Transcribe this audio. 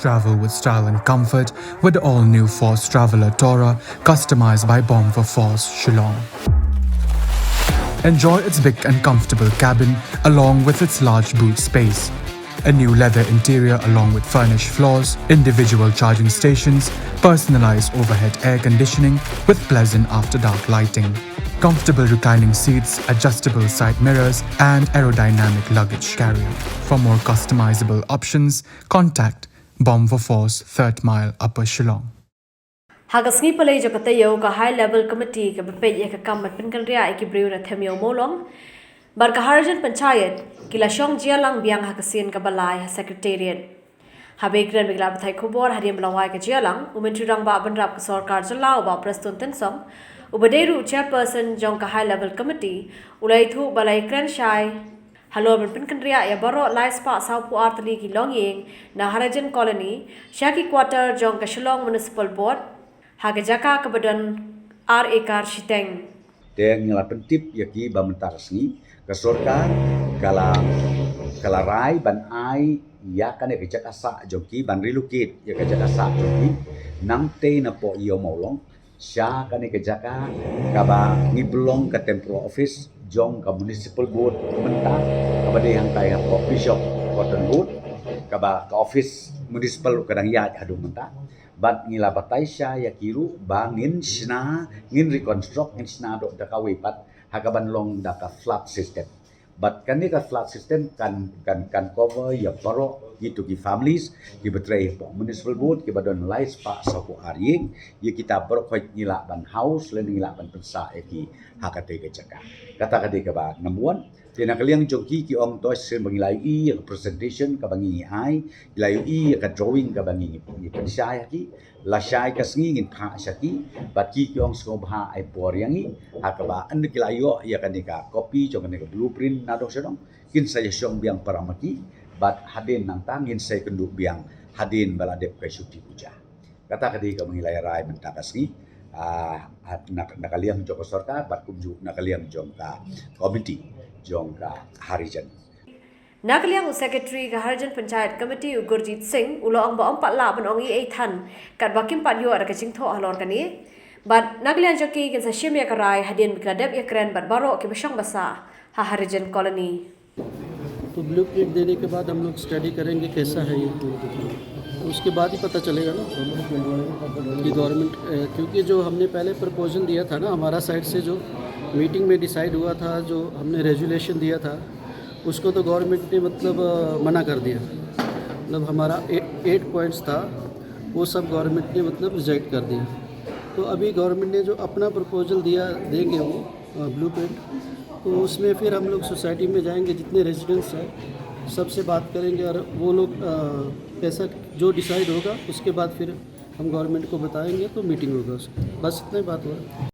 Travel with style and comfort with the all-new Force Traveler Tourer, customized by Bomb for Force Shillong. Enjoy its big and comfortable cabin along with its large boot space. A new leather interior along with furnished floors, individual charging stations, personalized overhead air conditioning with pleasant after-dark lighting, comfortable reclining seats, adjustable side mirrors, and aerodynamic luggage carrier. For more customizable options, contact Bomb for Force, 3rd Mile, Upper Shillong. Hagasngi palay Jaka Treikam ka high level committee ka bapay ka kamat Pynkynriah ki brew na themyo molong bar ka Harijan kila Shong jialang biang hakasin ka balai secretariat habegran bigla bathai khobor hariam lawai ka jialang umenturang ba banrap ka Sorkar jalao ba prastun tensong ubaderu chairperson Jong ka high level committee ulai thu balai Harijan Sha Halo Pynkynriah ya baro lai spa saupu artali ki longying na Harijan colony Shaki quarter Jong ka Shillong municipal board Haga Jaka kebadan ekar Shiteng. Deng ngela pentip yaki bamentar sni ke Sorkar kala rai ban ai ya kan ke Jaka sa joki ban relocate ya ke Jaka sa joki nang te na po iyo maulong sya kan ke Jaka kaba ngiblong ke temporal office Jong ke municipal board mentar kaba de yang tai po bishop cotton wood kaba ke office municipal kadang ya adu mentar bat ngila batai sya ya kiru bangin sna ngin reconstruct ngin sna do da kawipat hakaban long da ka flood system but kan ni ka flood system kan cover ya baro gitu ki families ki betray po municipal board ki badon lais pa sa ko arying ya kita bro ko ngila ban house len ngila ban pensa ki hakate ke Jaka kata kade ka ba number 1 Tina kaliang joki ki ong toy sen bangilai i presentation ka bangi ai ilai i ka drawing ka bangi ni pensai ki la shai ka sngi ngin pha shaki bat ki ong sko bha ai por yang i hakaba and ki layo ya kan ka copy jong kan ka blueprint na do sedong kin saya syong biang paramaki bat hadin nang tangin saya kendu biang hadin baladep ka syuti puja kata kadi ka bangilai rai mentakasni nakaliang joko Sorkar bat kumju nakaliang jong ka committee Jong ka Harijan. Nakaliang secretary ka Harijan Panchayat Committee Gurjit Singh ulo ang baong patla ban ongi ay than kat bakim pat yo ara kaching tho halor kani but nakaliang joki kin sa shimya karai hadin bikladep yakren bat baro ke bashang basa ha Harijan colony. तो ब्लूप्रिंट देने के बाद हम लोग स्टडी करेंगे कैसा है ये उसके बाद ही पता चलेगा ना कि गवर्नमेंट क्योंकि जो हमने पहले प्रपोजल दिया था ना हमारा साइड से जो मीटिंग में डिसाइड हुआ था जो हमने रेजुलेशन दिया था उसको तो गवर्नमेंट ने मतलब मना कर दिया मतलब हमारा 8 पॉइंट्स था वो सब गवर्नमेंट ने मतलब रिजेक्ट कर दिया तो अभी गवर्नमेंट ने जो अपना प्रपोजल दिया देंगे वो ब्लूप्रिंट तो उसमें फिर हम लोग सोसाइटी में जाएंगे जितने रेजिडेंट्स हैं सबसे बात करेंगे और वो लोग पैसा जो डिसाइड होगा उसके बाद फिर हम गवर्नमेंट को बताएंगे तो मीटिंग होगा उसकी बस इतना ही बात हुआ